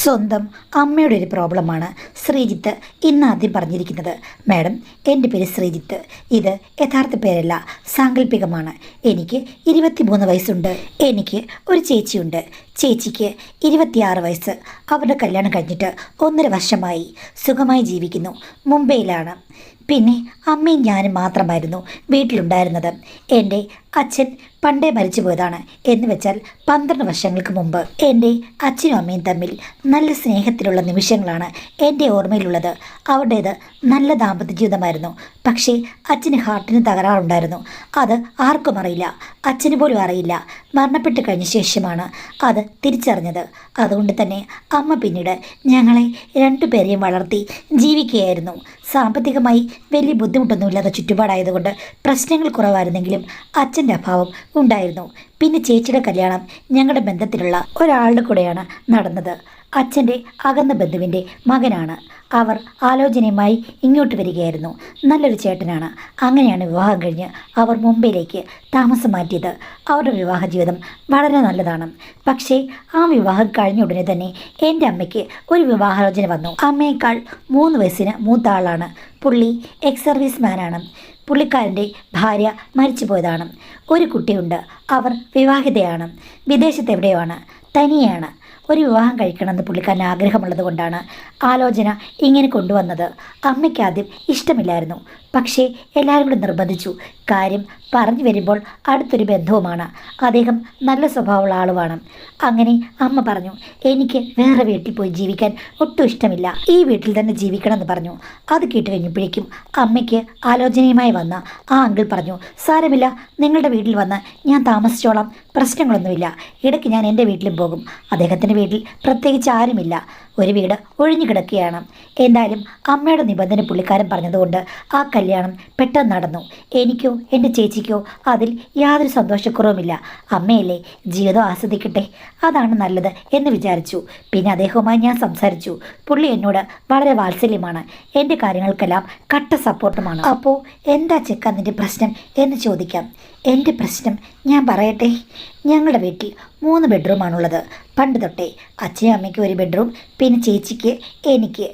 സ്വന്തം അമ്മയുടെ ഒരു പ്രോബ്ലമാണ് ശ്രീജിത്ത് ഇന്ന് ആദ്യം പറഞ്ഞിരിക്കുന്നത്. മാഡം, എൻ്റെ പേര് ശ്രീജിത്ത്. ഇത് യഥാർത്ഥ പേരല്ല, സാങ്കല്പികമാണ്. എനിക്ക് 23 വയസ്സുണ്ട്. എനിക്ക് ഒരു ചേച്ചിയുണ്ട്. ചേച്ചിക്ക് 26 വയസ്സ്. അവരുടെ കല്യാണം കഴിഞ്ഞിട്ട് 1.5 വർഷമായി. സുഖമായി ജീവിക്കുന്നു. മുംബൈയിലാണ്. പിന്നെ അമ്മയും ഞാനും മാത്രമായിരുന്നു വീട്ടിലുണ്ടായിരുന്നത്. എൻ്റെ അച്ഛൻ പണ്ടേ മരിച്ചു പോയതാണ്. എന്ന് വെച്ചാൽ 12 വർഷങ്ങൾക്ക് മുമ്പ്. എൻ്റെ അച്ഛനും അമ്മയും തമ്മിൽ നല്ല സ്നേഹത്തിലുള്ള നിമിഷങ്ങളാണ് എൻ്റെ ഓർമ്മയിലുള്ളത്. അവരുടേത് നല്ല ദാമ്പത്യ ജീവിതമായിരുന്നു. പക്ഷേ അച്ഛന് ഹാർട്ടിന് തകരാറുണ്ടായിരുന്നു. അത് ആർക്കും അറിയില്ല, അച്ഛന് പോലും അറിയില്ല. മരണപ്പെട്ട് കഴിഞ്ഞ ശേഷമാണ് അത് തിരിച്ചറിഞ്ഞത്. അതുകൊണ്ട് തന്നെ അമ്മ പിന്നീട് ഞങ്ങളെ രണ്ടുപേരെയും വളർത്തി ജീവിക്കുകയായിരുന്നു. സാമ്പത്തികമായി വലിയ ബുദ്ധിമുട്ടൊന്നുമില്ലാത്ത ചുറ്റുപാടായതുകൊണ്ട് പ്രശ്നങ്ങൾ കുറവായിരുന്നെങ്കിലും അച്ഛൻ്റെ അഭാവം ഉണ്ടായിരുന്നു. പിന്നെ ചേച്ചിയുടെ കല്യാണം ഞങ്ങളുടെ ബന്ധത്തിലുള്ള ഒരാളുടെ കൂടെയാണ് നടന്നത്. അച്ഛൻ്റെ അകന്ന ബന്ധുവിൻ്റെ മകനാണ്. അവർ ആലോചനയുമായി ഇങ്ങോട്ട് വരികയായിരുന്നു. നല്ലൊരു ചേട്ടനാണ്. അങ്ങനെയാണ് വിവാഹം കഴിഞ്ഞ് അവർ മുംബൈയിലേക്ക് താമസം മാറ്റിയത്. അവരുടെ വിവാഹ ജീവിതം വളരെ നല്ലതാണ്. പക്ഷേ ആ വിവാഹം കഴിഞ്ഞ ഉടനെ തന്നെ എൻ്റെ അമ്മയ്ക്ക് ഒരു വിവാഹാലോചന വന്നു. അമ്മയേക്കാൾ 3 വയസ്സിന് മൂത്ത ആളാണ്. പുള്ളി എക്സ് സർവീസ് മാനാണ്. പുള്ളിക്കാരൻ്റെ ഭാര്യ മരിച്ചു പോയതാണ്. ഒരു കുട്ടിയുണ്ട്. അവർ വിവാഹിതയാണ്. വിദേശത്തെവിടെയാണ്, തനിയാണ്. ഒരു വിവാഹം കഴിക്കണമെന്ന് പുള്ളിക്കാരന് ആഗ്രഹമുള്ളത് കൊണ്ടാണ് ആലോചന ഇങ്ങനെ കൊണ്ടുവന്നത്. അമ്മയ്ക്ക് ആദ്യം ഇഷ്ടമില്ലായിരുന്നു. പക്ഷേ എല്ലാവരും കൂടി നിർബന്ധിച്ചു. കാര്യം പറഞ്ഞു വരുമ്പോൾ അടുത്തൊരു ബന്ധവുമാണ്. അദ്ദേഹം നല്ല സ്വഭാവമുള്ള ആളുമാണ്. അങ്ങനെ അമ്മ പറഞ്ഞു, എനിക്ക് വേറെ വീട്ടിൽ പോയി ജീവിക്കാൻ ഒട്ടും ഇഷ്ടമില്ല, ഈ വീട്ടിൽ തന്നെ ജീവിക്കണമെന്ന് പറഞ്ഞു. അത് കേട്ട് കഴിഞ്ഞപ്പോഴേക്കും അമ്മയ്ക്ക് ആലോചനയുമായി വന്ന ആ അങ്കിൾ പറഞ്ഞു, സാരമില്ല, നിങ്ങളുടെ വീട്ടിൽ വന്ന് ഞാൻ താമസിച്ചോളാം, പ്രശ്നങ്ങളൊന്നുമില്ല. ഇടയ്ക്ക് ഞാൻ എൻ്റെ വീട്ടിലും പോകും. അദ്ദേഹത്തിൻ്റെ വീട്ടിൽ പ്രത്യേകിച്ച് ആരുമില്ല. ഒരു വീട് ഒഴിഞ്ഞു കിടക്കുകയാണ്. എന്തായാലും അമ്മയുടെ നിബന്ധന പുള്ളിക്കാരൻ പറഞ്ഞതുകൊണ്ട് ആ കല്യാണം പെട്ടെന്ന് നടന്നു. എനിക്കോ എൻ്റെ ചേച്ചിക്കോ അതിൽ യാതൊരു സന്തോഷക്കുറവുമില്ല. അമ്മയല്ലേ, ജീവിതം ആസ്വദിക്കട്ടെ, അതാണ് നല്ലത് എന്ന് വിചാരിച്ചു. പിന്നെ അദ്ദേഹവുമായി ഞാൻ സംസാരിച്ചു. പുള്ളി എന്നോട് വളരെ വാത്സല്യമാണ്. എൻ്റെ കാര്യങ്ങൾക്കെല്ലാം കട്ട സപ്പോർട്ടുമാണ്. അപ്പോൾ എന്താ ചെക്ക നിൻ്റെ പ്രശ്നം എന്ന് ചോദിക്കാം. എൻ്റെ പ്രശ്നം ഞാൻ പറയട്ടെ. ഞങ്ങളുടെ വീട്ടിൽ 3 ബെഡ്റൂമാണുള്ളത്. പണ്ട് തൊട്ടേ അച്ഛനും അമ്മയ്ക്കും ഒരു ബെഡ്റൂം, പിന്നെ ചേച്ചിക്ക്, എനിക്ക്.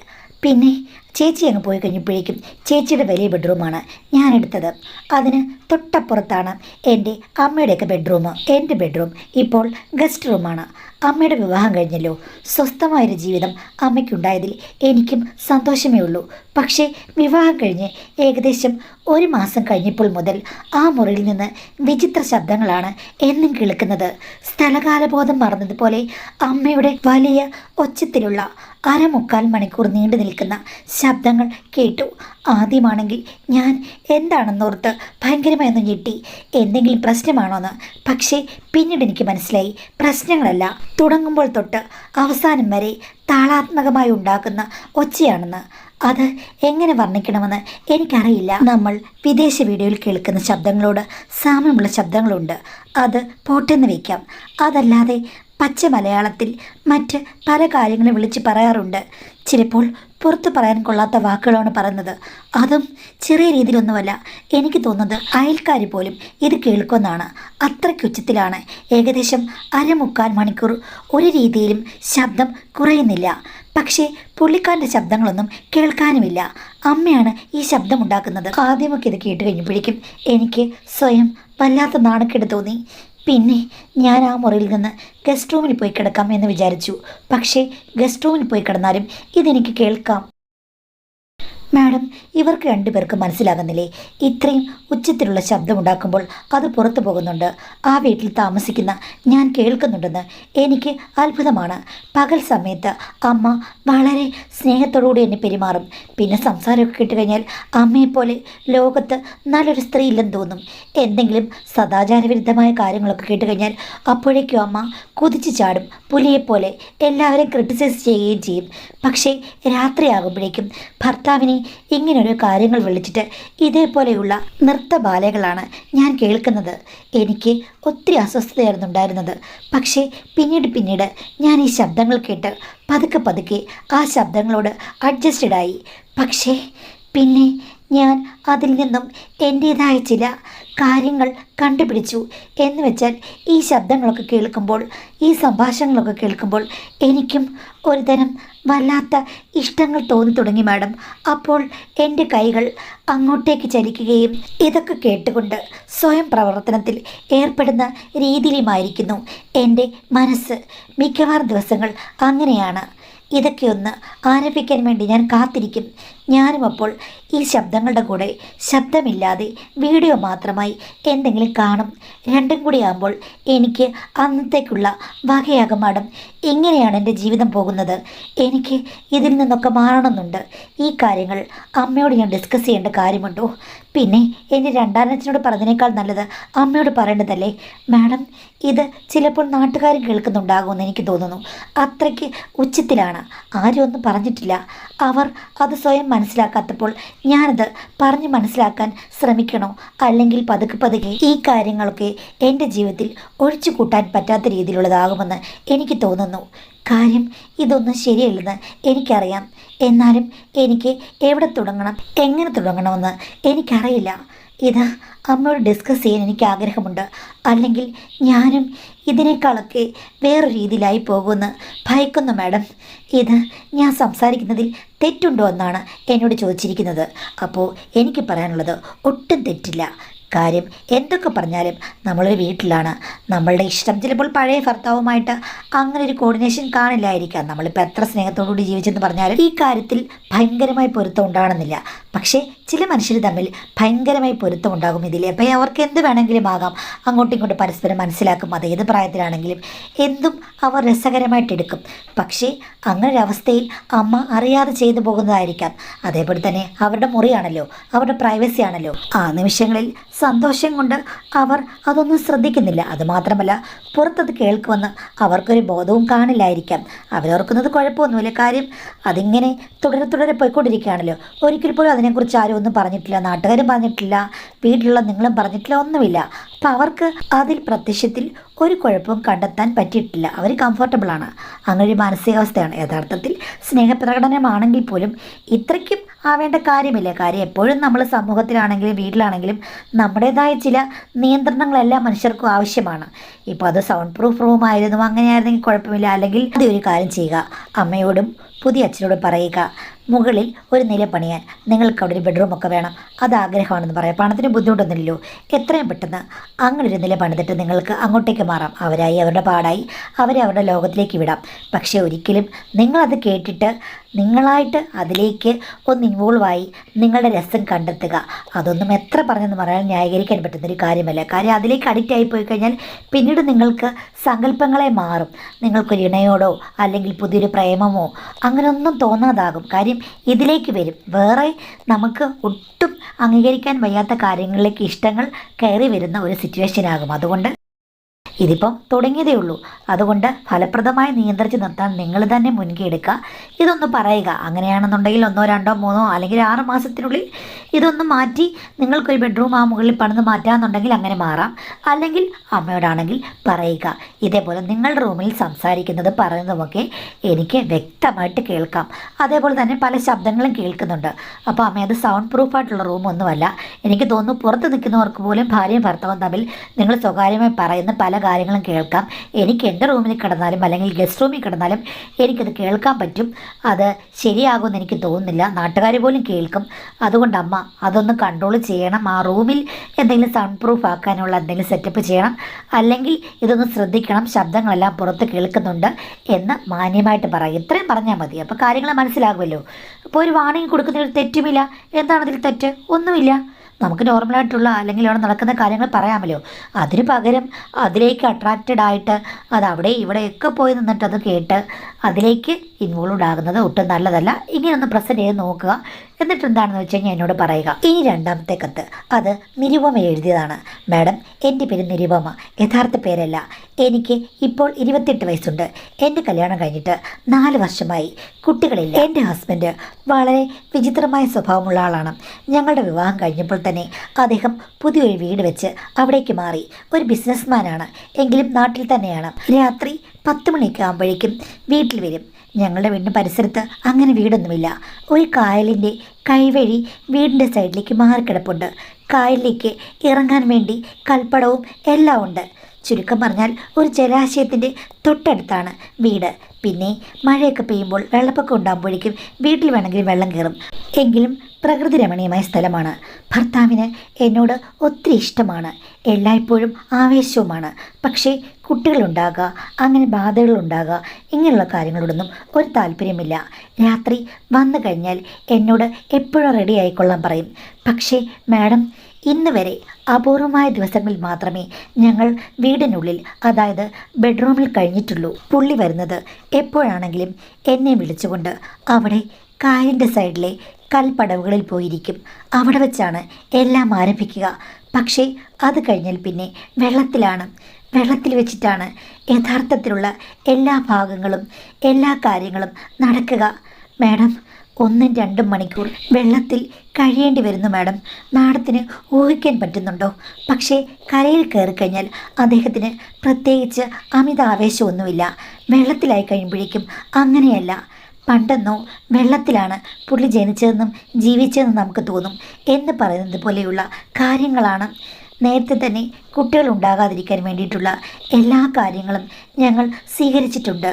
പിന്നെ ചേച്ചി അങ്ങ് പോയി കഴിഞ്ഞപ്പോഴേക്കും ചേച്ചിയുടെ വലിയ ബെഡ്റൂമാണ് ഞാൻ എടുത്തത്. അതിന് തൊട്ടപ്പുറത്താണ് എൻ്റെ അമ്മയുടെയൊക്കെ ബെഡ്റൂം. എൻ്റെ ബെഡ്റൂം ഇപ്പോൾ ഗസ്റ്റ് റൂമാണ്. അമ്മയുടെ വിവാഹം കഴിഞ്ഞല്ലോ. സ്വസ്ഥമായൊരു ജീവിതം അമ്മയ്ക്കുണ്ടായതിൽ എനിക്കും സന്തോഷമേ ഉള്ളൂ. പക്ഷേ വിവാഹം കഴിഞ്ഞ് ഏകദേശം 1 മാസം കഴിഞ്ഞപ്പോൾ മുതൽ ആ മുറിയിൽ നിന്ന് വിചിത്ര ശബ്ദങ്ങളാണ് എന്നും കേൾക്കുന്നത്. സ്ഥലകാലബോധം മറന്നതുപോലെ അമ്മയുടെ വലിയ ഒച്ചത്തിലുള്ള 1/4 മണിക്കൂർ നീണ്ടു നിൽക്കുന്ന ശബ്ദങ്ങൾ കേട്ടു. ആദ്യമാണെങ്കിൽ ഞാൻ എന്താണെന്നോർത്ത് ഭയങ്കരമായൊന്ന് ഞെട്ടി, എന്തെങ്കിലും പ്രശ്നമാണോന്ന്. പക്ഷേ പിന്നീട് എനിക്ക് മനസ്സിലായി, പ്രശ്നങ്ങളല്ല, തുടങ്ങുമ്പോൾ തൊട്ട് അവസാനം വരെ താളാത്മകമായി ഉണ്ടാക്കുന്ന ഒച്ചയാണെന്ന്. അത് എങ്ങനെ വർണ്ണിക്കണമെന്ന് എനിക്കറിയില്ല. നമ്മൾ വിദേശ വീഡിയോയിൽ കേൾക്കുന്ന ശബ്ദങ്ങളോട് സാമ്യമുള്ള ശബ്ദങ്ങളുണ്ട്. അത് പോട്ടെന്ന് വയ്ക്കാം. അതല്ലാതെ പച്ച മലയാളത്തിൽ മറ്റ് പല കാര്യങ്ങളും വിളിച്ച് പറയാറുണ്ട്. ചിലപ്പോൾ പുറത്തു പറയാൻ കൊള്ളാത്ത വാക്കുകളാണ് പറയുന്നത്. അതും ചെറിയ രീതിയിലൊന്നുമല്ല. എനിക്ക് തോന്നുന്നത് അയൽക്കാർ പോലും ഇത് കേൾക്കുമെന്നാണ്. അത്രയ്ക്ക് ഉച്ചത്തിലാണ്. ഏകദേശം 1/4 മണിക്കൂർ ഒരു രീതിയിലും ശബ്ദം കുറയുന്നില്ല. പക്ഷേ പുള്ളിക്കാരൻ്റെ ശബ്ദങ്ങളൊന്നും കേൾക്കാനുമില്ല. അമ്മയാണ് ഈ ശബ്ദമുണ്ടാക്കുന്നത്. ആദ്യമൊക്കെ ഇത് കേട്ട് കഴിഞ്ഞപ്പോഴേക്കും എനിക്ക് സ്വയം വല്ലാത്ത നാണക്കേട് തോന്നി. പിന്നെ ഞാൻ ആ മുറിയിൽ നിന്ന് ഗസ്റ്റ് റൂമിൽ പോയി കിടക്കാം എന്ന് വിചാരിച്ചു. പക്ഷേ ഗസ്റ്റ് റൂമിൽ പോയി കിടന്നാലും ഇതെനിക്ക് കേൾക്കാം. മാഡം, ഇവർക്ക് 2 പേർക്കും മനസ്സിലാകുന്നില്ലേ? ഇത്രയും ഉച്ചത്തിലുള്ള ശബ്ദമുണ്ടാക്കുമ്പോൾ അത് പുറത്തു പോകുന്നുണ്ട്. ആ വീട്ടിൽ താമസിക്കുന്ന ഞാൻ കേൾക്കുന്നുണ്ടെന്ന് എനിക്ക് അത്ഭുതമാണ്. പകൽ സമയത്ത് അമ്മ വളരെ സ്നേഹത്തോടുകൂടി എന്നെ പെരുമാറും. പിന്നെ സംസാരമൊക്കെ കേട്ടുകഴിഞ്ഞാൽ അമ്മയെപ്പോലെ ലോകത്ത് നല്ലൊരു സ്ത്രീ ഇല്ലെന്ന് തോന്നും. എന്തെങ്കിലും സദാചാരവിരുദ്ധമായ കാര്യങ്ങളൊക്കെ കേട്ടുകഴിഞ്ഞാൽ അപ്പോഴേക്കും അമ്മ കുതിച്ചു ചാടും. പുലിയെപ്പോലെ എല്ലാവരെയും ക്രിട്ടിസൈസ് ചെയ്യുകയും ചെയ്യും. പക്ഷേ രാത്രിയാകുമ്പോഴേക്കും ഭർത്താവിനെ ഇങ്ങനൊരു കാര്യങ്ങൾ വിളിച്ചിട്ട് ഇതേപോലെയുള്ള നൃത്തബാലകളാണ് ഞാൻ കേൾക്കുന്നത്. എനിക്ക് ഒത്തിരി അസ്വസ്ഥതയായിരുന്നു ഉണ്ടായിരുന്നത്. പക്ഷേ പിന്നീട് ഞാൻ ഈ ശബ്ദങ്ങൾ കേട്ട് പതുക്കെ ആ ശബ്ദങ്ങളോട് അഡ്ജസ്റ്റഡായി. പക്ഷേ പിന്നെ ഞാൻ അതിൽ നിന്നും എൻ്റേതായ ചില കാര്യങ്ങൾ കണ്ടുപിടിച്ചു. എന്ന് വെച്ചാൽ ഈ ശബ്ദങ്ങളൊക്കെ കേൾക്കുമ്പോൾ, ഈ സംഭാഷണങ്ങളൊക്കെ കേൾക്കുമ്പോൾ എനിക്കും ഒരുതരം വല്ലാത്ത ഇഷ്ടങ്ങൾ തോന്നി തുടങ്ങി മാഡം. അപ്പോൾ എൻ്റെ കൈകൾ അങ്ങോട്ടേക്ക് ചലിക്കുകയും ഇതൊക്കെ കേട്ടുകൊണ്ട് സ്വയം പ്രവർത്തനത്തിൽ ഏർപ്പെടുന്ന രീതിയിലുമായിരിക്കുന്നു എൻ്റെ മനസ്സ്. മിക്കവാറും ദിവസങ്ങൾ അങ്ങനെയാണ്. ഇതൊക്കെ ഒന്ന് ആരംഭിക്കാൻ വേണ്ടി ഞാൻ കാത്തിരിക്കും. ഞാനും അപ്പോൾ ഈ ശബ്ദങ്ങളുടെ കൂടെ ശബ്ദമില്ലാതെ വീഡിയോ മാത്രമായി എന്തെങ്കിലും കാണും. രണ്ടും കൂടി ആകുമ്പോൾ എനിക്ക് അന്നത്തേക്കുള്ള വകയാകും മാഡം. ഇങ്ങനെയാണ് എൻ്റെ ജീവിതം പോകുന്നത്. എനിക്ക് ഇതിൽ നിന്നൊക്കെ മാറണമെന്നുണ്ട്. ഈ കാര്യങ്ങൾ അമ്മയോട് ഞാൻ ഡിസ്കസ് ചെയ്യേണ്ട കാര്യമുണ്ടോ? പിന്നെ എൻ്റെ രണ്ടാനച്ഛനോട് പറഞ്ഞതിനേക്കാൾ നല്ലത് അമ്മയോട് പറയേണ്ടതല്ലേ മാഡം? ഇത് ചിലപ്പോൾ നാട്ടുകാരും കേൾക്കുന്നുണ്ടാകുമെന്ന് എനിക്ക് തോന്നുന്നു. അത്രയ്ക്ക് ഉച്ചത്തിലാണ്. ആരും ഒന്നും പറഞ്ഞിട്ടില്ല. അവർ അത് സ്വയം മനസ്സിലാക്കാത്തപ്പോൾ ഞാനത് പറഞ്ഞ് മനസ്സിലാക്കാൻ ശ്രമിക്കണോ? അല്ലെങ്കിൽ പതുക്കെ പതുക്കെ ഈ കാര്യങ്ങളൊക്കെ എൻ്റെ ജീവിതത്തിൽ ഒഴിച്ചു കൂട്ടാൻ പറ്റാത്ത രീതിയിലുള്ളതാകുമെന്ന് എനിക്ക് തോന്നുന്നു. കാര്യം ഇതൊന്നും ശരിയല്ലെന്ന് എനിക്കറിയാം. എന്നാലും എനിക്ക് എവിടെ തുടങ്ങണം, എങ്ങനെ തുടങ്ങണമെന്ന് എനിക്കറിയില്ല. ഇത് അമ്മയോട് ഡിസ്കസ് ചെയ്യാൻ എനിക്ക് ആഗ്രഹമുണ്ട്. അല്ലെങ്കിൽ ഞാനും ഇതിനേക്കാളൊക്കെ വേറൊരു രീതിയിലായി പോകുമെന്ന് ഭയക്കുന്നു മാഡം. ഇത് ഞാൻ സംസാരിക്കുന്നതിൽ തെറ്റുണ്ടോ എന്നാണ് എന്നോട് ചോദിച്ചിരിക്കുന്നത്. അപ്പോൾ എനിക്ക് പറയാനുള്ളത് ഒട്ടും തെറ്റില്ല. കാര്യം എന്തൊക്കെ പറഞ്ഞാലും നമ്മളൊരു വീട്ടിലാണ്. നമ്മളുടെ ഇഷ്ടം ചിലപ്പോൾ പഴയ ഭർത്താവുമായിട്ട് അങ്ങനെ ഒരു കോർഡിനേഷൻ കാണില്ലായിരിക്കാം. നമ്മളിപ്പോൾ എത്ര സ്നേഹത്തോടുകൂടി ജീവിച്ചെന്ന് പറഞ്ഞാലും ഈ കാര്യത്തിൽ ഭയങ്കരമായി പൊരുത്തം ഉണ്ടാകണമെന്നില്ല. പക്ഷേ ചില മനുഷ്യർ തമ്മിൽ ഭയങ്കരമായി പൊരുത്തം ഉണ്ടാകും ഇതിൽ. അപ്പോൾ അവർക്ക് എന്ത് വേണമെങ്കിലും ആകാം. അങ്ങോട്ടും ഇങ്ങോട്ടും പരസ്പരം മനസ്സിലാക്കും. അത് ഏത് പ്രായത്തിലാണെങ്കിലും എന്തും അവർ രസകരമായിട്ടെടുക്കും. പക്ഷേ അങ്ങനൊരവസ്ഥയിൽ അമ്മ അറിയാതെ ചെയ്തു പോകുന്നതായിരിക്കാം. അതേപോലെ തന്നെ അവരുടെ മുറിയാണല്ലോ, അവരുടെ പ്രൈവസി ആണല്ലോ. ആ നിമിഷങ്ങളിൽ സന്തോഷം കൊണ്ട് അവർ അതൊന്നും ശ്രദ്ധിക്കുന്നില്ല. അതുമാത്രമല്ല പുറത്തത് കേൾക്കുമെന്ന് അവർക്കൊരു ബോധവും കാണില്ലായിരിക്കാം. അവരോർക്കുന്നത് കുഴപ്പമൊന്നുമില്ല. കാര്യം അതിങ്ങനെ തുടരെ പോയിക്കൊണ്ടിരിക്കുകയാണല്ലോ. ഒരിക്കൽ പോലും അതിനെക്കുറിച്ച് ആരും ഒന്നും പറഞ്ഞിട്ടില്ല. നാട്ടുകാരും പറഞ്ഞിട്ടില്ല, വീട്ടിലുള്ള നിങ്ങളും പറഞ്ഞിട്ടില്ല, ഒന്നുമില്ല. അപ്പം അവർക്ക് അതിൽ പ്രത്യക്ഷത്തിൽ ഒരു കുഴപ്പവും കണ്ടെത്താൻ പറ്റിയിട്ടില്ല. അവർ കംഫർട്ടബിളാണ്. അങ്ങനൊരു മാനസികാവസ്ഥയാണ്. യഥാർത്ഥത്തിൽ സ്നേഹപ്രകടനമാണെങ്കിൽ പോലും ഇത്രയ്ക്കും ആവേണ്ട കാര്യമില്ല. കാര്യം എപ്പോഴും നമ്മൾ സമൂഹത്തിലാണെങ്കിലും വീട്ടിലാണെങ്കിലും നമ്മുടേതായ ചില നിയന്ത്രണങ്ങളെല്ലാം മനുഷ്യർക്കും ആവശ്യമാണ്. ഇപ്പോൾ അത് സൗണ്ട് പ്രൂഫ് റൂം ആയിരുന്നു, അങ്ങനെയായിരുന്നെങ്കിൽ കുഴപ്പമില്ല. അല്ലെങ്കിൽ അതൊരു കാര്യം ചെയ്യുക, അമ്മയോടും പുതിയ അച്ഛനോടും പറയുക, മുകളിൽ ഒരു നില പണിയാൻ നിങ്ങൾക്ക് അവിടെ ഒരു ബെഡ്റൂമൊക്കെ വേണം, അത് ആഗ്രഹമാണെന്ന് പറയാം. പണത്തിന് ബുദ്ധിമുട്ടൊന്നുമില്ലല്ലോ. എത്രയും പെട്ടെന്ന് അങ്ങനൊരു നില പണിതിട്ട് നിങ്ങൾക്ക് അങ്ങോട്ടേക്ക് മാറാം. അവരായി അവരുടെ പാടായി അവരെ അവരുടെ ലോകത്തിലേക്ക് വിടാം. പക്ഷേ ഒരിക്കലും നിങ്ങളത് കേട്ടിട്ട് നിങ്ങളായിട്ട് അതിലേക്ക് ഒന്ന് ഇൻവോൾവായി നിങ്ങളുടെ രസം കണ്ടെത്തുക, അതൊന്നും എത്ര പറഞ്ഞെന്ന് പറയാൻ ന്യായീകരിക്കാൻ പറ്റുന്നൊരു കാര്യമല്ല. കാര്യം അതിലേക്ക് അഡിക്റ്റ് ആയിപ്പോയി കഴിഞ്ഞാൽ പിന്നീട് നിങ്ങൾക്ക് സങ്കല്പങ്ങളെ മാറും. നിങ്ങൾക്കൊരു ഇണയോടോ അല്ലെങ്കിൽ പുതിയൊരു പ്രേമമോ അങ്ങനെയൊന്നും തോന്നാതാകും. കാര്യം ഇതിലേക്ക് വരും. വേറെ നമുക്ക് ഒട്ടും അംഗീകരിക്കാൻ വയ്യാത്ത കാര്യങ്ങളിലേക്ക് ഇഷ്ടങ്ങൾ കയറി വരുന്ന ഒരു സിറ്റുവേഷനാകും. അതുകൊണ്ട് ഇതിപ്പം തുടങ്ങിയതേ ഉള്ളൂ. അതുകൊണ്ട് ഫലപ്രദമായി നിയന്ത്രിച്ച് നിർത്താൻ നിങ്ങൾ തന്നെ മുൻകൈ എടുക്കുക. ഇതൊന്ന് പറയുക. അങ്ങനെയാണെന്നുണ്ടെങ്കിൽ 1, 2, 3 അല്ലെങ്കിൽ 6 മാസത്തിനുള്ളിൽ ഇതൊന്ന് മാറ്റി നിങ്ങൾക്കൊരു ബെഡ്റൂം ആ മുകളിൽ പണിത് മാറ്റാമെന്നുണ്ടെങ്കിൽ അങ്ങനെ മാറാം. അല്ലെങ്കിൽ അമ്മയോടാണെങ്കിൽ പറയുക. ഇതേപോലെ നിങ്ങളുടെ റൂമിൽ സംസാരിക്കുന്നത് പറയുന്നതുമൊക്കെ എനിക്ക് വ്യക്തമായിട്ട് കേൾക്കാം. അതേപോലെ തന്നെ പല ശബ്ദങ്ങളും കേൾക്കുന്നുണ്ട്. അപ്പോൾ അമ്മ അത് സൗണ്ട് പ്രൂഫായിട്ടുള്ള റൂമൊന്നുമല്ല. എനിക്ക് തോന്നുന്നു പുറത്ത് നിൽക്കുന്നവർക്ക് പോലും ഭാര്യയും ഭർത്താവും തമ്മിൽ നിങ്ങൾ സ്വകാര്യമായി പറയുന്ന പല കാര്യങ്ങളും കേൾക്കാം. എനിക്ക് എൻ്റെ റൂമിൽ കിടന്നാലും അല്ലെങ്കിൽ ഗസ്റ്റ് റൂമിൽ കിടന്നാലും എനിക്കത് കേൾക്കാൻ പറ്റും. അത് ശരിയാകുമെന്ന് എനിക്ക് തോന്നുന്നില്ല. നാട്ടുകാർ പോലും കേൾക്കും. അതുകൊണ്ട് അമ്മ അതൊന്ന് കൺട്രോൾ ചെയ്യണം. ആ റൂമിൽ എന്തെങ്കിലും സൗണ്ട് പ്രൂഫ് ആക്കാനുള്ള എന്തെങ്കിലും സെറ്റപ്പ് ചെയ്യണം. അല്ലെങ്കിൽ ഇതൊന്ന് ശ്രദ്ധിക്കണം, ശബ്ദങ്ങളെല്ലാം പുറത്ത് കേൾക്കുന്നുണ്ട് എന്ന് മാന്യമായിട്ട് പറയും. ഇത്രയും പറഞ്ഞാൽ മതി. അപ്പോൾ കാര്യങ്ങൾ മനസ്സിലാകുമല്ലോ. അപ്പോൾ ഒരു വാണിംഗ് കൊടുക്കുന്നതിൽ തെറ്റുമില്ല. എന്താണ് അതിൽ തെറ്റ്? ഒന്നുമില്ല. നമുക്ക് നോർമലായിട്ടുള്ള അല്ലെങ്കിൽ അവിടെ നടക്കുന്ന കാര്യങ്ങൾ പറയാമല്ലോ. അതിന് പകരം അതിലേക്ക് അട്രാക്റ്റഡ് ആയിട്ട് അത് അവിടെ ഇവിടെയൊക്കെ പോയി നിന്നിട്ട് അത് കേട്ട് അതിലേക്ക് ഇൻവോൾവ് ആകുന്നത് ഒട്ടും നല്ലതല്ല. ഇങ്ങനെയൊന്ന് പ്രസൻറ്റ് ചെയ്ത് നോക്കുക. എന്നിട്ട് എന്താണെന്ന് വെച്ച് കഴിഞ്ഞാൽ എന്നോട് പറയുക. ഇനി രണ്ടാമത്തെ കത്ത്, അത് നിരുപമ എഴുതിയതാണ്. മാഡം, എൻ്റെ പേര് നിരുപമ, യഥാർത്ഥ പേരല്ല. എനിക്ക് ഇപ്പോൾ 28 വയസ്സുണ്ട്. എൻ്റെ കല്യാണം കഴിഞ്ഞിട്ട് 4 വർഷമായി. കുട്ടികളില്ല. എൻ്റെ ഹസ്ബൻഡ് വളരെ വിചിത്രമായ സ്വഭാവമുള്ള ആളാണ്. ഞങ്ങളുടെ വിവാഹം കഴിഞ്ഞപ്പോൾ തന്നെ അദ്ദേഹം പുതിയൊരു വീട് വെച്ച് അവിടേക്ക് മാറി. ഒരു ബിസിനസ്മാനാണ്, എങ്കിലും നാട്ടിൽ തന്നെയാണ്. രാത്രി 10 മണിയൊക്കെ ആകുമ്പോഴേക്കും വീട്ടിൽ വരും. ഞങ്ങളുടെ വീടിൻ്റെ പരിസരത്ത് അങ്ങനെ വീടൊന്നുമില്ല. ഒരു കായലിൻ്റെ കൈവഴി വീടിൻ്റെ സൈഡിലേക്ക് മാറിക്കിടപ്പുണ്ട്. കായലിലേക്ക് ഇറങ്ങാൻ വേണ്ടി കൽപ്പടവും എല്ലാം ഉണ്ട്. ചുരുക്കം പറഞ്ഞാൽ ഒരു ജലാശയത്തിൻ്റെ തൊട്ടടുത്താണ് വീട്. പിന്നെ മഴയൊക്കെ പെയ്യുമ്പോൾ വെള്ളപ്പൊക്കം ഉണ്ടാകുമ്പോഴേക്കും വീട്ടിൽ വേണമെങ്കിൽ വെള്ളം കയറും. എങ്കിലും പ്രകൃതി രമണീയമായ സ്ഥലമാണ്. ഭർത്താവിന് എന്നോട് ഒത്തിരി ഇഷ്ടമാണ്, എല്ലായ്പ്പോഴും ആവേശവുമാണ്. പക്ഷേ കുട്ടികളുണ്ടാകുക, അങ്ങനെ ബാധകളുണ്ടാകുക, ഇങ്ങനെയുള്ള കാര്യങ്ങളോടൊന്നും ഒരു താല്പര്യമില്ല. രാത്രി വന്നു കഴിഞ്ഞാൽ എന്നോട് എപ്പോഴും റെഡി ആയിക്കൊള്ളാൻ പറയും. പക്ഷേ മാഡം, ഇന്ന് വരെ അപൂർവമായ ദിവസങ്ങളിൽ മാത്രമേ ഞങ്ങൾ വീടിനുള്ളിൽ, അതായത് ബെഡ്റൂമിൽ കഴിഞ്ഞിട്ടുള്ളൂ. പുള്ളി വരുന്നത് എപ്പോഴാണെങ്കിലും എന്നെ വിളിച്ചുകൊണ്ട് അവിടെ കായലിൻ്റെ സൈഡിലെ കൽപ്പടവുകളിൽ പോയിരിക്കും. അവിടെ വെച്ചാണ് എല്ലാം ആരംഭിക്കുക. പക്ഷേ അത് കഴിഞ്ഞാൽ പിന്നെ വെള്ളത്തിലാണ്. വെള്ളത്തിൽ വെച്ചിട്ടാണ് യഥാർത്ഥത്തിലുള്ള എല്ലാ ഭാഗങ്ങളും എല്ലാ കാര്യങ്ങളും നടക്കുക. മാഡം, 1-2 മണിക്കൂർ വെള്ളത്തിൽ കഴിയേണ്ടി വരുന്നു മാഡം. മാഡത്തിന് ഊഹിക്കാൻ പറ്റുന്നുണ്ടോ? പക്ഷേ കരയിൽ കയറി കഴിഞ്ഞാൽ അദ്ദേഹത്തിന് പ്രത്യേകിച്ച് അമിത ആവേശമൊന്നുമില്ല. വെള്ളത്തിലായി കഴിയുമ്പോഴേക്കും അങ്ങനെയല്ല. പണ്ടെന്നോ വെള്ളത്തിലാണ് പുള്ളി ജനിച്ചതെന്നും ജീവിച്ചതെന്നും നമുക്ക് തോന്നും എന്ന് പറയുന്നത് പോലെയുള്ള കാര്യങ്ങളാണ്. നേരത്തെ തന്നെ കുട്ടികൾ ഉണ്ടാകാതിരിക്കാൻ വേണ്ടിയിട്ടുള്ള എല്ലാ കാര്യങ്ങളും ഞങ്ങൾ സ്വീകരിച്ചിട്ടുണ്ട്.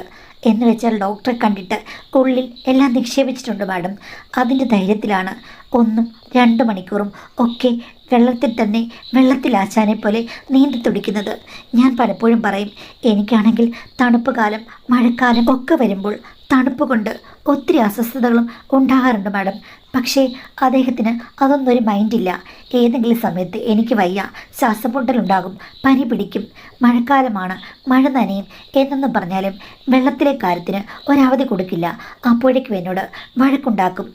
എന്ന് വെച്ചാൽ ഡോക്ടറെ കണ്ടിട്ട് ഉള്ളിൽ എല്ലാം നിക്ഷേപിച്ചിട്ടുണ്ട് മാഡം. അതിൻ്റെ ധൈര്യത്തിലാണ് 1-2 മണിക്കൂറും ഒക്കെ വെള്ളത്തിൽ തന്നെ വെള്ളത്തിലാശാനെ പോലെ നീന്തി തുടിക്കുന്നത്. ഞാൻ പലപ്പോഴും പറയും, എനിക്കാണെങ്കിൽ തണുപ്പ് കാലം മഴക്കാലം ഒക്കെ വരുമ്പോൾ തണുപ്പ് കൊണ്ട് ഒത്തിരി അസ്വസ്ഥതകളും ഉണ്ടാകാറുണ്ട് മാഡം. പക്ഷേ അദ്ദേഹത്തിന് അതൊന്നും ഒരു മൈൻഡില്ല. ഏതെങ്കിലും സമയത്ത് എനിക്ക് വയ്യ, ശ്വാസമുട്ടലുണ്ടാകും, പനി പിടിക്കും, മഴക്കാലമാണ്, മഴ നനയും എന്നൊന്നും പറഞ്ഞാലും വെള്ളത്തിലെ കാര്യത്തിന് ഒരവധി കൊടുക്കില്ല. അപ്പോഴേക്കും എന്നോട് വഴക്കുണ്ടാക്കും.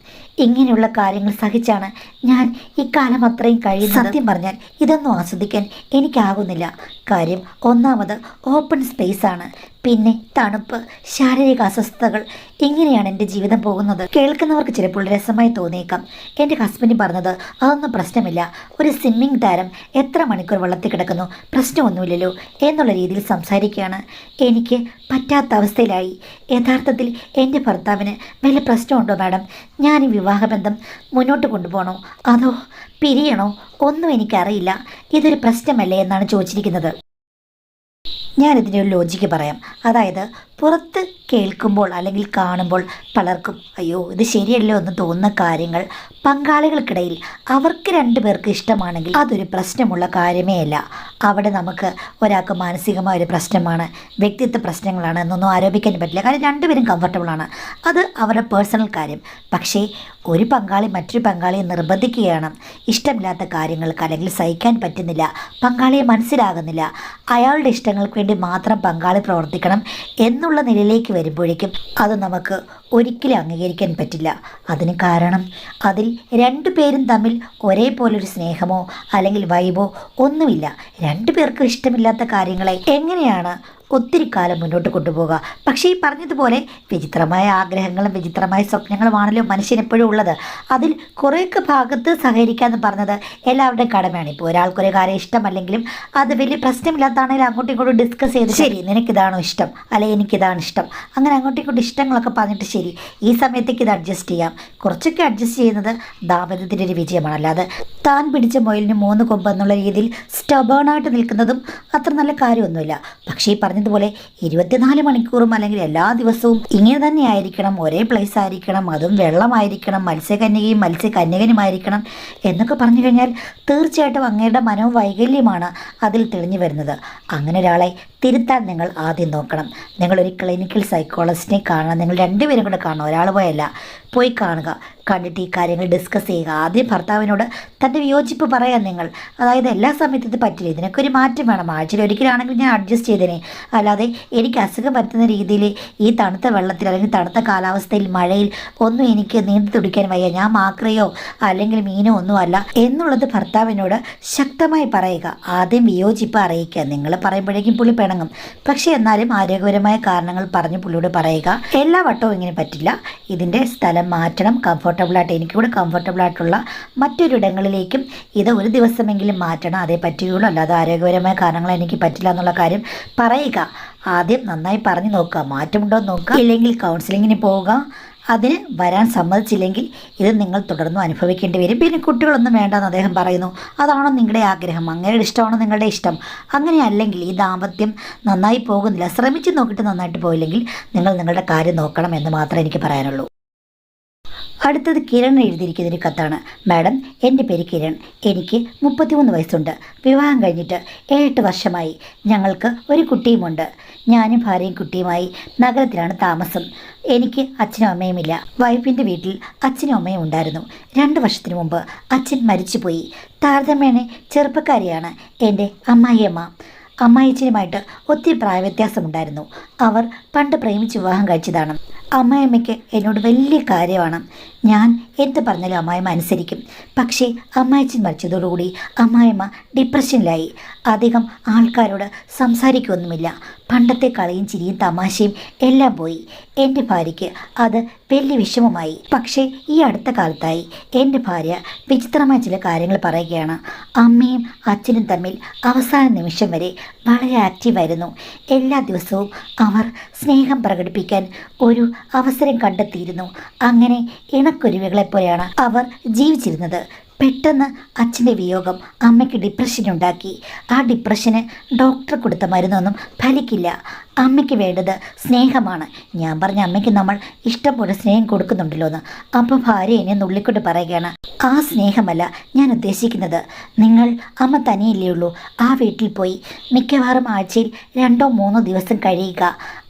ഇങ്ങനെയുള്ള കാര്യങ്ങൾ സഹിച്ചാണ് ഞാൻ ഇക്കാലം അത്രയും കഴിയുന്നത്. സത്യം പറഞ്ഞാൽ ഇതൊന്നും ആസ്വദിക്കാൻ എനിക്കാകുന്നില്ല. കാര്യം, ഒന്നാമത് ഓപ്പൺ സ്പേസാണ്, പിന്നെ തണുപ്പ്, ശാരീരിക അസ്വസ്ഥതകൾ. ഇങ്ങനെയാണ് എൻ്റെ ജീവിതം പോകുന്നത്. കേൾക്കുന്നവർക്ക് ചിലപ്പോൾ രസമായി തോന്നിയേക്കാം. എൻ്റെ ഹസ്ബൻഡ് പറഞ്ഞത് അതൊന്നും പ്രശ്നമില്ല, ഒരു സ്വിമ്മിംഗ് താരം എത്ര മണിക്കൂർ വെള്ളത്തിൽ കിടക്കുന്നു, പ്രശ്നമൊന്നുമില്ലല്ലോ എന്നുള്ള രീതിയിൽ സംസാരിക്കുകയാണ്. എനിക്ക് പറ്റാത്ത അവസ്ഥയിലായി. യഥാർത്ഥത്തിൽ എൻ്റെ ഭർത്താവിന് വല്ല പ്രശ്നമുണ്ടോ മാഡം? ഞാൻ ഈ വിവാഹബന്ധം മുന്നോട്ട് കൊണ്ടുപോകണോ അതോ പിരിയണോ? ഒന്നും എനിക്കറിയില്ല. ഇതൊരു പ്രശ്നമല്ലേ എന്നാണ് ചോദിച്ചിരിക്കുന്നത്. ഞാനിതിൻ്റെ ഒരു ലോജിക്ക് പറയാം. അതായത്, പുറത്ത് കേൾക്കുമ്പോൾ അല്ലെങ്കിൽ കാണുമ്പോൾ പലർക്കും അയ്യോ ഇത് ശരിയല്ലോ എന്ന് തോന്നുന്ന കാര്യങ്ങൾ പങ്കാളികൾക്കിടയിൽ അവർക്ക് 2 പേർക്ക് ഇഷ്ടമാണെങ്കിൽ അതൊരു പ്രശ്നമുള്ള കാര്യമേ അല്ല. അവിടെ നമുക്ക് ഒരാൾക്ക് മാനസികമായ ഒരു പ്രശ്നമാണ്, വ്യക്തിത്വ പ്രശ്നങ്ങളാണ് എന്നൊന്നും ആരോപിക്കാൻ പറ്റില്ല. കാരണം 2 പേരും കംഫർട്ടബിളാണ്. അത് അവരുടെ പേഴ്സണൽ കാര്യം. പക്ഷേ ഒരു പങ്കാളി മറ്റൊരു പങ്കാളിയെ നിർബന്ധിക്കുകയാണ്. ഇഷ്ടമില്ലാത്ത കാര്യങ്ങൾക്ക് അല്ലെങ്കിൽ സഹിക്കാൻ പറ്റുന്നില്ല, പങ്കാളിയെ മനസ്സിലാകുന്നില്ല, അയാളുടെ ഇഷ്ടങ്ങൾക്ക് വേണ്ടി മാത്രം പങ്കാളി പ്രവർത്തിക്കണം എന്നുള്ള നിലയിലേക്ക് വരുമ്പോഴേക്കും അത് നമുക്ക് ഒരിക്കലും അംഗീകരിക്കാൻ പറ്റില്ല. അതിന് കാരണം അതിൽ 2 പേരും തമ്മിൽ ഒരേപോലൊരു സ്നേഹമോ അല്ലെങ്കിൽ വൈബോ ഒന്നുമില്ല. 2 പേർക്കും ഇഷ്ടമില്ലാത്ത കാര്യങ്ങളെ എങ്ങനെയാണ് ഒത്തിരി കാലം മുന്നോട്ട് കൊണ്ടുപോകുക? പക്ഷേ ഈ പറഞ്ഞതുപോലെ വിചിത്രമായ ആഗ്രഹങ്ങളും വിചിത്രമായ സ്വപ്നങ്ങളുമാണല്ലോ മനുഷ്യനെപ്പോഴും ഉള്ളത്. അതിൽ കുറേയൊക്കെ ഭാഗത്ത് സഹകരിക്കാമെന്ന് പറഞ്ഞത് എല്ലാവരുടെയും കടമയാണ്. ഇപ്പോൾ ഒരാൾക്കൊരു കാര്യം ഇഷ്ടമല്ലെങ്കിലും അത് വലിയ പ്രശ്നമില്ലാത്താണെങ്കിൽ അങ്ങോട്ടും ഇങ്ങോട്ടും ഡിസ്കസ് ചെയ്ത് ശരി നിനക്കിതാണോ ഇഷ്ടം, അല്ലെങ്കിൽ എനിക്കിതാണ് ഇഷ്ടം, അങ്ങനെ അങ്ങോട്ടും ഇങ്ങോട്ടും ഇഷ്ടങ്ങളൊക്കെ പറഞ്ഞിട്ട് ശരി ഈ സമയത്തേക്ക് ഇത് അഡ്ജസ്റ്റ് ചെയ്യാം. കുറച്ചൊക്കെ അഡ്ജസ്റ്റ് ചെയ്യുന്നത് ദാമ്പത്യത്തിൻ്റെ ഒരു വിജയമാണ്. അല്ലാതെ താൻ പിടിച്ച മുയലിന് 3 കൊമ്പ് എന്നുള്ള രീതിയിൽ സ്റ്റബേണായിട്ട് നിൽക്കുന്നതും അത്ര നല്ല കാര്യമൊന്നുമില്ല. പക്ഷേ ഈ പറഞ്ഞതുപോലെ 24 മണിക്കൂറും അല്ലെങ്കിൽ എല്ലാ ദിവസവും ഇങ്ങനെ തന്നെ ആയിരിക്കണം, ഒരേ പ്ലേസ് ആയിരിക്കണം, അതും വെള്ളമായിരിക്കണം, മത്സ്യകന്യകയും മത്സ്യകന്യകനുമായിരിക്കണം എന്നൊക്കെ പറഞ്ഞു കഴിഞ്ഞാൽ തീർച്ചയായിട്ടും അങ്ങയുടെ മനോവൈകല്യമാണ് അതിൽ തെളിഞ്ഞു വരുന്നത്. അങ്ങനെ ഒരാളെ തിരുത്താൻ നിങ്ങൾ ആദ്യം നോക്കണം. നിങ്ങളൊരു ക്ലിനിക്കൽ സൈക്കോളജിസ്റ്റിനെ കാണണം. നിങ്ങൾ 2 പേരും കൂടെ കാണണം, ഒരാൾ പോയല്ല. പോയി കാണുക, കണ്ടിട്ട് ഈ കാര്യങ്ങൾ ഡിസ്കസ് ചെയ്യുക. ആദ്യം ഭർത്താവിനോട് തൻ്റെ വിയോജിപ്പ് പറയാൻ നിങ്ങൾ. അതായത് എല്ലാ സമയത്തും ഇത് പറ്റില്ല, ഇതിനൊക്കെ ഒരു മാറ്റം വേണം. ആഴ്ചയിൽ ഒരിക്കലാണെങ്കിൽ ഞാൻ അഡ്ജസ്റ്റ് ചെയ്തേനെ, അല്ലാതെ എനിക്ക് അസുഖം വരുത്തുന്ന രീതിയിൽ ഈ തണുത്ത വെള്ളത്തിൽ അല്ലെങ്കിൽ തണുത്ത കാലാവസ്ഥയിൽ മഴയിൽ ഒന്നും എനിക്ക് നീന്തി തുടിക്കാൻ വയ്യ, ഞാൻ മാക്രയോ അല്ലെങ്കിൽ മീനോ ഒന്നുമല്ല എന്നുള്ളത് ഭർത്താവിനോട് ശക്തമായി പറയുക. ആദ്യം വിയോജിപ്പ് അറിയിക്കുക. നിങ്ങൾ പറയുമ്പോഴേക്കും പുള്ളി പിണങ്ങും. പക്ഷേ എന്നാലും ആരോഗ്യപരമായ കാരണങ്ങൾ പറഞ്ഞ് പുള്ളിയോട് പറയുക. എല്ലാ വട്ടവും ഇങ്ങനെ പറ്റില്ല, ഇതിൻ്റെ സ്ഥലം മാറ്റണം, കംഫർട്ടബിളായിട്ട് എനിക്കൂടെ കംഫർട്ടബിളായിട്ടുള്ള മറ്റൊരിടങ്ങളിലേക്കും ഇത് ഒരു ദിവസമെങ്കിലും മാറ്റണം, അതേ പറ്റുകയുള്ളൂ, അല്ലാതെ ആരോഗ്യപരമായ കാരണങ്ങൾ എനിക്ക് പറ്റില്ല എന്നുള്ള കാര്യം പറയുക. ആദ്യം നന്നായി പറഞ്ഞു നോക്കുക, മാറ്റമുണ്ടോ എന്ന് നോക്കുക. ഇല്ലെങ്കിൽ കൗൺസിലിങ്ങിന് പോവുക. അതിന് വരാൻ സമ്മതിച്ചില്ലെങ്കിൽ ഇത് നിങ്ങൾ തുടർന്നും അനുഭവിക്കേണ്ടി വരും. പിന്നെ കുട്ടികളൊന്നും വേണ്ടെന്ന് അദ്ദേഹം പറയുന്നു. അതാണോ നിങ്ങളുടെ ആഗ്രഹം? അങ്ങയുടെ ഇഷ്ടമാണോ നിങ്ങളുടെ ഇഷ്ടം? അങ്ങനെയല്ലെങ്കിൽ ഈ ദാമ്പത്യം നന്നായി പോകുന്നില്ല, ശ്രമിച്ച് നോക്കിയിട്ട് നന്നായിട്ട് പോയില്ലെങ്കിൽ നിങ്ങൾ നിങ്ങളുടെ കാര്യം നോക്കണം എന്ന് മാത്രമേ എനിക്ക് പറയാനുള്ളൂ. അടുത്തത് കിരൺ എഴുതിയിരിക്കുന്ന ഒരു കത്താണ്. മാഡം, എൻ്റെ പേര് കിരൺ. എനിക്ക് 33 വയസ്സുണ്ട്. വിവാഹം കഴിഞ്ഞിട്ട് 7 വർഷമായി. ഞങ്ങൾക്ക് ഒരു കുട്ടിയുമുണ്ട്. ഞാനും ഭാര്യയും കുട്ടിയുമായി നഗരത്തിലാണ് താമസം. എനിക്ക് അച്ഛനും അമ്മയുമില്ല. വൈഫിൻ്റെ വീട്ടിൽ അച്ഛനും അമ്മയും ഉണ്ടായിരുന്നു. 2 വർഷത്തിന് മുമ്പ് അച്ഛൻ മരിച്ചുപോയി. താരതമ്യേന ചെറുപ്പക്കാരിയാണ് എൻ്റെ അമ്മായിയമ്മ. അമ്മായിച്ചനുമായിട്ട് ഒത്തിരി പ്രായവ്യത്യാസമുണ്ടായിരുന്നു. അവർ പണ്ട് പ്രേമിച്ച് വിവാഹം കഴിച്ചതാണ്. അമ്മായിയമ്മയ്ക്ക് എന്നോട് വലിയ കാര്യമാണ്. ഞാൻ എന്ത് പറഞ്ഞാലും അമ്മായിമ്മ അനുസരിക്കും. പക്ഷേ അമ്മായിച്ചൻ മരിച്ചതോടുകൂടി അമ്മായിമ്മ ഡിപ്രഷനിലായി. അധികം ആൾക്കാരോട് സംസാരിക്കൊന്നുമില്ല. പണ്ടത്തെ കളിയും ചിരിയും തമാശയും എല്ലാം പോയി. എൻ്റെ ഭാര്യയ്ക്ക് അത് വലിയ വിഷമമായി. പക്ഷേ ഈ അടുത്ത കാലത്തായി എൻ്റെ ഭാര്യ വിചിത്രമായ ചില കാര്യങ്ങൾ പറയുകയാണ്. അമ്മയും അച്ഛനും തമ്മിൽ അവസാന നിമിഷം വരെ വളരെ ആക്റ്റീവായിരുന്നു. എല്ലാ ദിവസവും അവർ സ്നേഹം പ്രകടിപ്പിക്കാൻ ഒരു അവസരം കണ്ടെത്തിയിരുന്നു. അങ്ങനെ ഇണക്കുരുവികളെപ്പോലെയാണ് അവർ ജീവിച്ചിരുന്നത്. പെട്ടെന്ന് അച്ഛൻ്റെ വിയോഗം അമ്മയ്ക്ക് ഡിപ്രഷനുണ്ടാക്കി. ആ ഡിപ്രഷന് ഡോക്ടർ കൊടുത്ത മരുന്നൊന്നും ഫലിക്കില്ല. അമ്മയ്ക്ക് വേണ്ടത് സ്നേഹമാണ്. ഞാൻ പറഞ്ഞ അമ്മയ്ക്ക് നമ്മൾ ഇഷ്ടം പോലെ സ്നേഹം കൊടുക്കുന്നുണ്ടല്ലോ എന്ന്. അപ്പോൾ ഭാര്യ എന്നെ നുള്ളിക്കൊണ്ട് പറയുകയാണ്, ആ സ്നേഹമല്ല ഞാൻ ഉദ്ദേശിക്കുന്നത്. നിങ്ങൾ അമ്മ തനിയല്ലേ ഉള്ളൂ. ആ വീട്ടിൽ പോയി മിക്കവാറും ആഴ്ചയിൽ 2-3 ദിവസം കഴിയുക.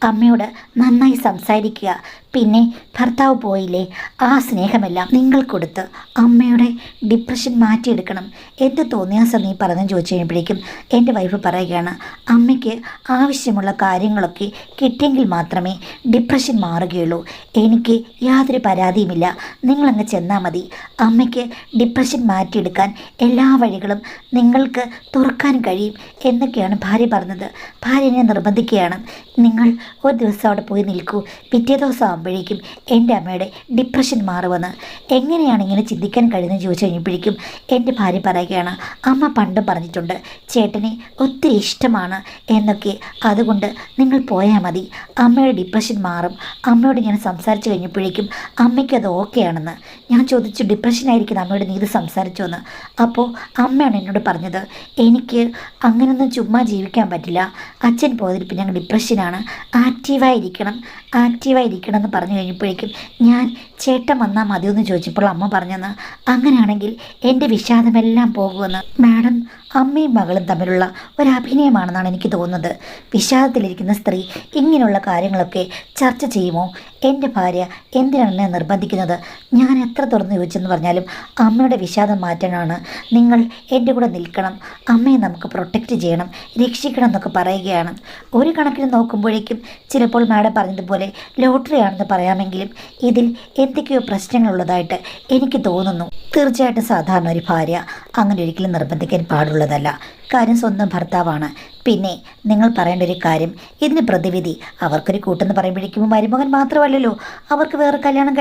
അമ്മയോട് നന്നായി സംസാരിക്കുക. പിന്നെ ഭർത്താവ് പോയില്ലേ, ആ സ്നേഹമെല്ലാം നിങ്ങൾ കൊടുത്ത് അമ്മയുടെ ഡിപ്രഷൻ മാറ്റിയെടുക്കണം. എന്ത് തോന്നിയാസം നീ പറഞ്ഞു ചോദിച്ചു കഴിയുമ്പോഴേക്കും എൻ്റെ വൈഫ് പറയുകയാണ്, അമ്മയ്ക്ക് ആവശ്യമുള്ള കാര്യങ്ങളൊക്കെ കിട്ടിയെങ്കിൽ മാത്രമേ ഡിപ്രഷൻ മാറുകയുള്ളൂ. എനിക്ക് യാതൊരു പരാതിയുമില്ല. നിങ്ങളങ്ങ് ചെന്നാൽ മതി. അമ്മയ്ക്ക് ഡിപ്രഷൻ മാറ്റിയെടുക്കാൻ എല്ലാ വഴികളും നിങ്ങൾക്ക് തുറക്കാൻ കഴിയും എന്നൊക്കെയാണ് ഭാര്യ പറഞ്ഞത്. ഭാര്യ എന്നെ നിർബന്ധിക്കുകയാണ്, നിങ്ങൾ ഒരു ദിവസം അവിടെ പോയി നിൽക്കൂ. പിറ്റേ ദിവസം ആകുമ്പോഴേക്കും എൻ്റെ അമ്മയുടെ ഡിപ്രഷൻ മാറുമെന്ന്. എങ്ങനെയാണ് ഇങ്ങനെ ചിന്തിക്കാൻ കഴിയുന്നത് ചോദിച്ചു കഴിഞ്ഞപ്പോഴേക്കും എൻ്റെ ഭാര്യ പറയുകയാണ്, അമ്മ പണ്ടും പറഞ്ഞിട്ടുണ്ട് ചേട്ടനെ ഒത്തിരി ഇഷ്ടമാണ് എന്നൊക്കെ. അതുകൊണ്ട് നിങ്ങൾ പോയാൽ മതി. അമ്മയുടെ ഡിപ്രഷൻ മാറും. അമ്മയോട് ഞാൻ സംസാരിച്ച് കഴിഞ്ഞപ്പോഴേക്കും അമ്മയ്ക്ക് അത് ഓക്കെ ആണെന്ന്. ഞാൻ ചോദിച്ചു, ഡിപ്രഷനായിരിക്കുന്ന അമ്മയോട് നീ ഇത് സംസാരിച്ചോ എന്ന്. അപ്പോൾ അമ്മയാണ് എന്നോട് പറഞ്ഞത്, എനിക്ക് അങ്ങനെയൊന്നും ചുമ്മാ ജീവിക്കാൻ പറ്റില്ല. അച്ഛൻ പോയതിൽ പിന്നെ ഞങ്ങൾ ഡിപ്രഷനാണ്. ആക്റ്റീവായിരിക്കണം എന്ന് പറഞ്ഞു കഴിഞ്ഞപ്പോഴേക്കും ഞാൻ ചേട്ടൻ വന്നാൽ മതിയെന്ന് ചോദിച്ചപ്പോൾ അമ്മ പറഞ്ഞെന്ന്, അങ്ങനെയാണെങ്കിൽ എൻ്റെ വിഷാദമെല്ലാം പോകുമെന്ന്. മാഡം, അമ്മയും മകളും തമ്മിലുള്ള ഒരു അഭിനയമാണെന്നാണ് എനിക്ക് തോന്നുന്നത്. വിഷാദത്തിലിരിക്കുന്ന സ്ത്രീ ഇങ്ങനെയുള്ള കാര്യങ്ങളൊക്കെ ചർച്ച ചെയ്യുമോ? എൻ്റെ ഭാര്യ എന്തിനാണ് എന്നെ നിർബന്ധിക്കുന്നത്? ഞാൻ എത്ര തുറന്ന് ചോദിച്ചെന്ന് പറഞ്ഞാലും അമ്മയുടെ വിഷാദം മാറ്റാനാണ് നിങ്ങൾ എൻ്റെ കൂടെ നിൽക്കണം. അമ്മയെ നമുക്ക് പ്രൊട്ടക്റ്റ് ചെയ്യണം, രക്ഷിക്കണം എന്നൊക്കെ പറയുകയാണ്. ഒരു കണക്കിന് നോക്കുമ്പോഴേക്കും ചിലപ്പോൾ മാഡം പറഞ്ഞതുപോലെ ലോട്ടറി ആണെന്ന് പറയാമെങ്കിലും ഇതിൽ എന്തൊക്കെയോ പ്രശ്നങ്ങളുള്ളതായിട്ട് എനിക്ക് തോന്നുന്നു. തീർച്ചയായിട്ടും സാധാരണ ഒരു ഭാര്യ അങ്ങനെ ഒരിക്കലും നിർബന്ധിക്കാൻ പാടുള്ളതല്ല. കാര്യം സ്വന്തം ഭർത്താവാണ്. പിന്നെ നിങ്ങൾ പറയേണ്ട ഒരു കാര്യം, ഇതിന് പ്രതിവിധി അവർക്കൊരു കൂട്ടെന്ന് പറയുമ്പോഴേക്കും മരുമകൻ മാത്രമല്ലല്ലോ, അവർക്ക് വേറെ കല്യാണം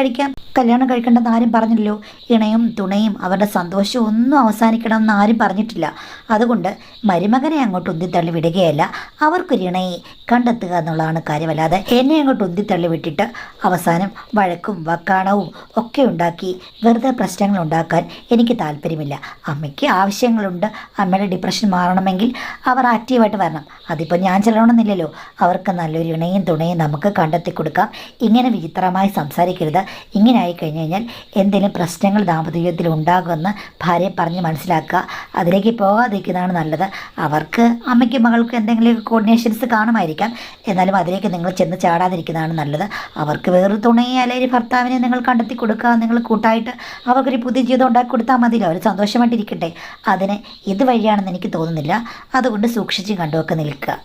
കഴിക്കേണ്ടെന്ന് ആരും പറഞ്ഞില്ലല്ലോ. ഇണയും തുണയും അവരുടെ സന്തോഷവും ഒന്നും അവസാനിക്കണമെന്ന് ആരും പറഞ്ഞിട്ടില്ല. അതുകൊണ്ട് മരുമകനെ അങ്ങോട്ട് ഉന്തിത്തള്ളി വിടുകയല്ല, അവർക്കൊരു ഇണയെ കണ്ടെത്തുക എന്നുള്ളതാണ് കാര്യമല്ലാതെ എന്നെ അങ്ങോട്ട് ഉന്തിത്തള്ളി വിട്ടിട്ട് അവസാനം വഴക്കും വക്കാണവും ഒക്കെ ഉണ്ടാക്കി വെറുതെ പ്രശ്നങ്ങൾ ഉണ്ടാക്കാൻ എനിക്ക് താല്പര്യമില്ല. അമ്മയ്ക്ക് ആവശ്യങ്ങളുണ്ട്. അമ്മയുടെ ഡിപ്രഷൻ മാറണമെങ്കിൽ അവർ ആക്റ്റീവായിട്ട് വരണം. അതിപ്പോൾ ഞാൻ ചെല്ലണമെന്നില്ലല്ലോ. അവർക്ക് നല്ലൊരു ഇണയും തുണയും നമുക്ക് കണ്ടെത്തി കൊടുക്കാം. ഇങ്ങനെ വിചിത്രമായി സംസാരിക്കരുത്. ഇങ്ങനെ ആയിക്കഴിഞ്ഞ് കഴിഞ്ഞാൽ എന്തെങ്കിലും പ്രശ്നങ്ങൾ ദാമ്പത്യത്തിൽ ഉണ്ടാകുമെന്ന് ഭാര്യയെ പറഞ്ഞ് മനസ്സിലാക്കുക. അതിലേക്ക് പോകാതിരിക്കുന്നതാണ് നല്ലത്. അവർക്ക് അമ്മയ്ക്കും മകൾക്കും എന്തെങ്കിലും കോർഡിനേഷൻസ് കാണുമായിരിക്കാം. എന്നാലും അതിലേക്ക് നിങ്ങൾ ചെന്ന് ചാടാതിരിക്കുന്നതാണ് നല്ലത്. അവർക്ക് വേറൊരു തുണയെ അല്ലെങ്കിൽ ഭർത്താവിനെ നിങ്ങൾ കണ്ടെത്തി കൊടുക്കുക. നിങ്ങൾ കൂട്ടായിട്ട് അവർക്കൊരു പുതിയ ജീവിതം ഉണ്ടാക്കി കൊടുത്താൽ മതിയല്ലോ. അവർ സന്തോഷമായിട്ടിരിക്കട്ടെ. അതിന് ഇത് വഴിയാണെന്ന് എനിക്ക് തോന്നുന്നില്ല. അതുകൊണ്ട് സൂക്ഷിച്ച് കണ്ടുമൊക്കെ നിൽക്കുക.